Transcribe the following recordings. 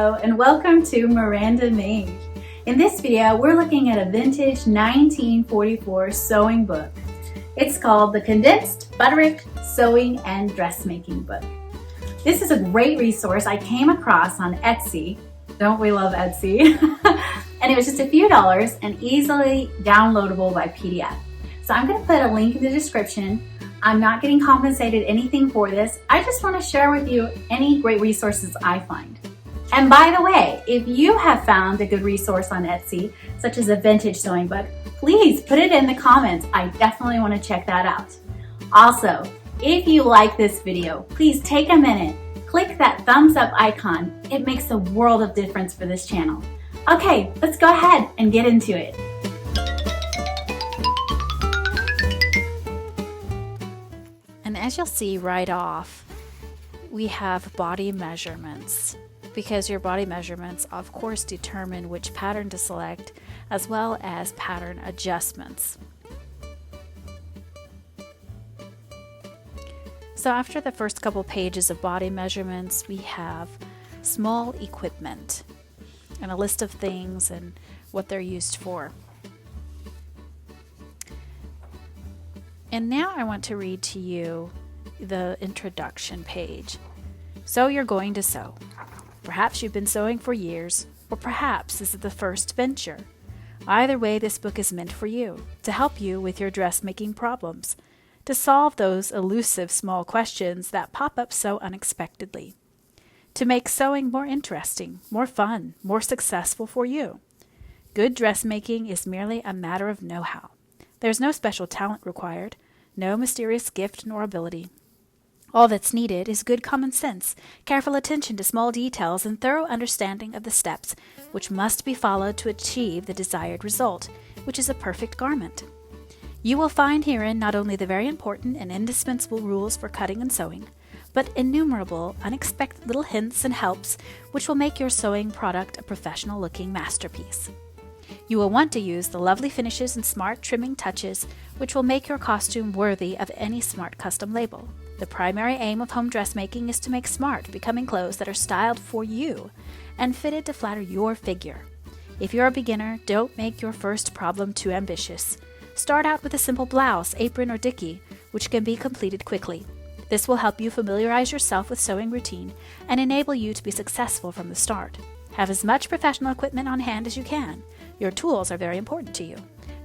Hello and welcome to Miranda Mage. In this video, we're looking at a vintage 1944 sewing book. It's called the Condensed Butterick Sewing and Dressmaking Book. This is a great resource I came across on Etsy. Don't we love Etsy? And it was just a few dollars and easily downloadable by PDF. So I'm going to put a link in the description. I'm not getting compensated anything for this. I just want to share with you any great resources I find. And by the way, if you have found a good resource on Etsy, such as a vintage sewing book, please put it in the comments. I definitely want to check that out. Also, if you like this video, please take a minute, click that thumbs up icon. It makes a world of difference for this channel. Okay, let's go ahead and get into it. And as you'll see right off, we have body measurements, because your body measurements of course determine which pattern to select, as well as pattern adjustments. So after the first couple pages of body measurements, we have small equipment and a list of things and what they're used for. And now I want to read to you the introduction page. So you're going to sew. Perhaps you've been sewing for years, or perhaps this is the first venture. Either way, this book is meant for you, to help you with your dressmaking problems, to solve those elusive small questions that pop up so unexpectedly, to make sewing more interesting, more fun, more successful for you. Good dressmaking is merely a matter of know-how. There's no special talent required, no mysterious gift nor ability. All that's needed is good common sense, careful attention to small details, and thorough understanding of the steps which must be followed to achieve the desired result, which is a perfect garment. You will find herein not only the very important and indispensable rules for cutting and sewing, but innumerable unexpected little hints and helps which will make your sewing product a professional-looking masterpiece. You will want to use the lovely finishes and smart trimming touches which will make your costume worthy of any smart custom label. The primary aim of home dressmaking is to make smart, becoming clothes that are styled for you and fitted to flatter your figure. If you're a beginner, don't make your first problem too ambitious. Start out with a simple blouse, apron, or dickie, which can be completed quickly. This will help you familiarize yourself with sewing routine and enable you to be successful from the start. Have as much professional equipment on hand as you can. Your tools are very important to you.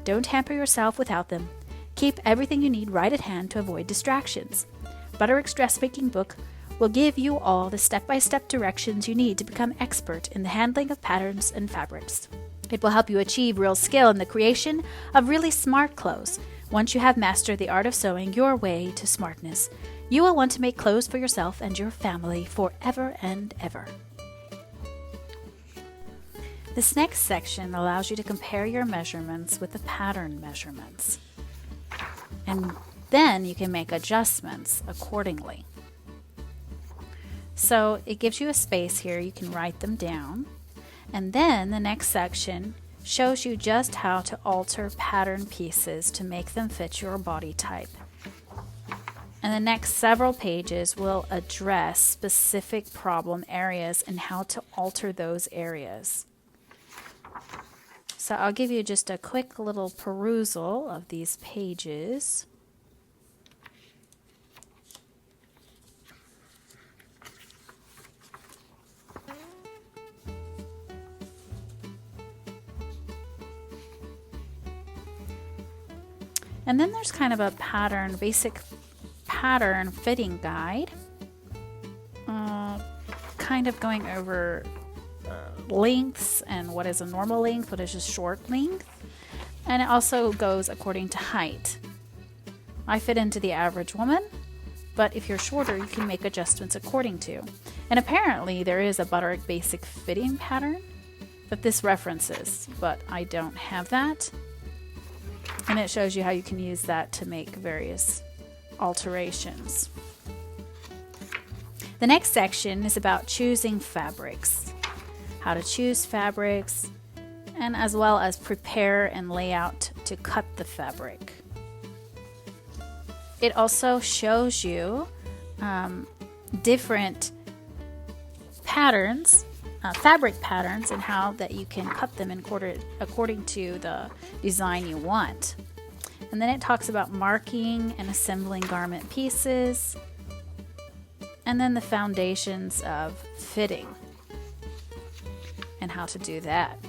Don't hamper yourself without them. Keep everything you need right at hand to avoid distractions. Butterick's dressmaking book will give you all the step-by-step directions you need to become expert in the handling of patterns and fabrics. It will help you achieve real skill in the creation of really smart clothes. Once you have mastered the art of sewing your way to smartness, you will want to make clothes for yourself and your family forever and ever. This next section allows you to compare your measurements with the pattern measurements. And then you can make adjustments accordingly. So it gives you a space here, you can write them down. And then the next section shows you just how to alter pattern pieces to make them fit your body type. And the next several pages will address specific problem areas and how to alter those areas. So I'll give you just a quick little perusal of these pages. And then there's kind of a pattern, basic pattern fitting guide, kind of going over lengths and what is a normal length, what is a short length, and it also goes according to height. I fit into the average woman, but if you're shorter, you can make adjustments according to. And apparently there is a Butterick basic fitting pattern that this references, but I don't have that. And it shows you how you can use that to make various alterations. The next section is about choosing fabrics, how to choose fabrics, and as well as prepare and lay out to cut the fabric. It also shows you different patterns fabric patterns and how that you can cut them according to the design you want. And then it talks about marking and assembling garment pieces, and then the foundations of fitting and how to do that.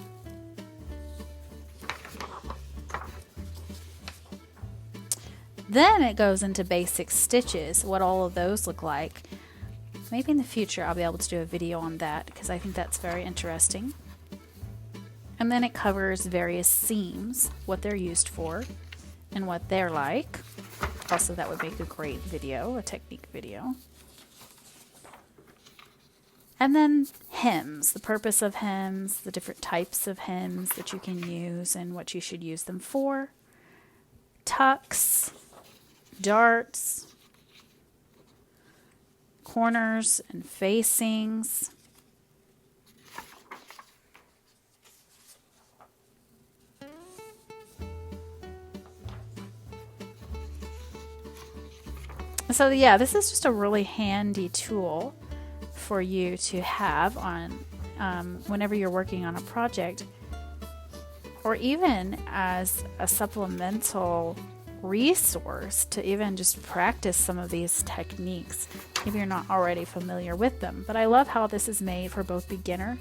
Then it goes into basic stitches, what all of those look like. Maybe in the future I'll be able to do a video on that because I think that's very interesting. And then it covers various seams, what they're used for, and what they're like. Also, that would make a great video, a technique video. And then hems, the purpose of hems, the different types of hems that you can use and what you should use them for. Tucks, darts, corners and facings. So yeah, this is just a really handy tool for you to have on whenever you're working on a project, or even as a supplemental resource to even just practice some of these techniques if you're not already familiar with them. But I love how this is made for both beginner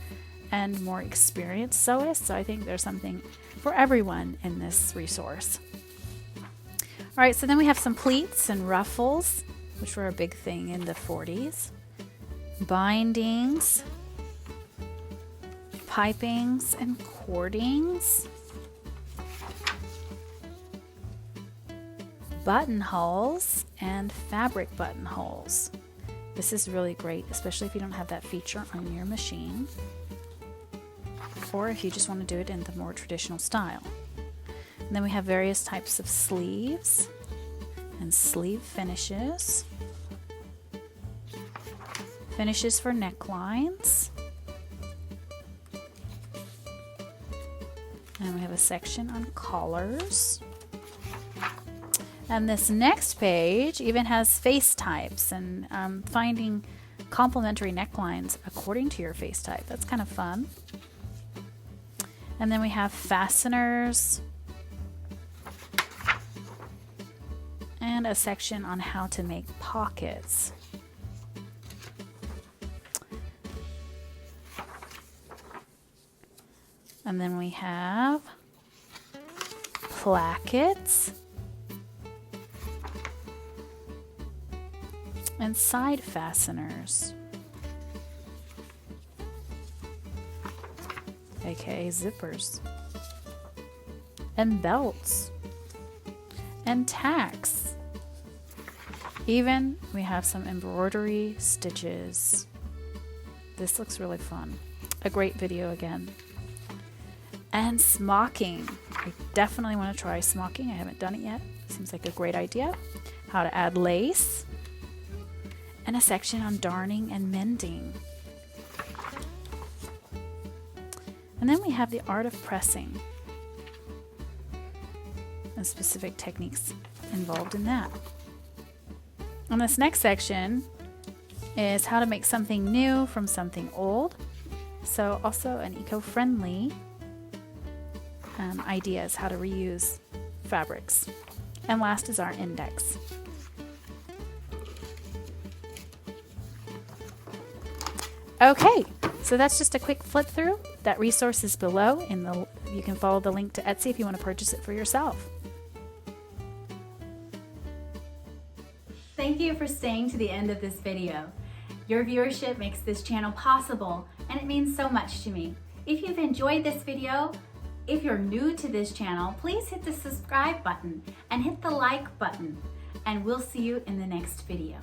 and more experienced sewists, so I think there's something for everyone in this resource. All right, so then we have some pleats and ruffles, which were a big thing in the 40s. Bindings, pipings and cordings, buttonholes and fabric buttonholes. This is really great, especially if you don't have that feature on your machine, or if you just want to do it in the more traditional style. And then we have various types of sleeves and sleeve finishes. Finishes for necklines. And we have a section on collars. And this next page even has face types and finding complementary necklines according to your face type. That's kind of fun. And then we have fasteners and a section on how to make pockets. And then we have plackets and side fasteners, aka zippers, and belts and tacks. Even we have some embroidery stitches. This looks really fun. A great video again. And smocking. I definitely want to try smocking. I haven't done it yet. Seems like a great idea. How to add lace. And a section on darning and mending. And then we have the art of pressing. And specific techniques involved in that. And this next section is how to make something new from something old. So also an eco-friendly ideas, how to reuse fabrics. And last is our index. Okay, so that's just a quick flip through. That resource is below. You can follow the link to Etsy if you want to purchase it for yourself. Thank you for staying to the end of this video. Your viewership makes this channel possible, and it means so much to me. If you've enjoyed this video, if you're new to this channel, please hit the subscribe button and hit the like button, and we'll see you in the next video.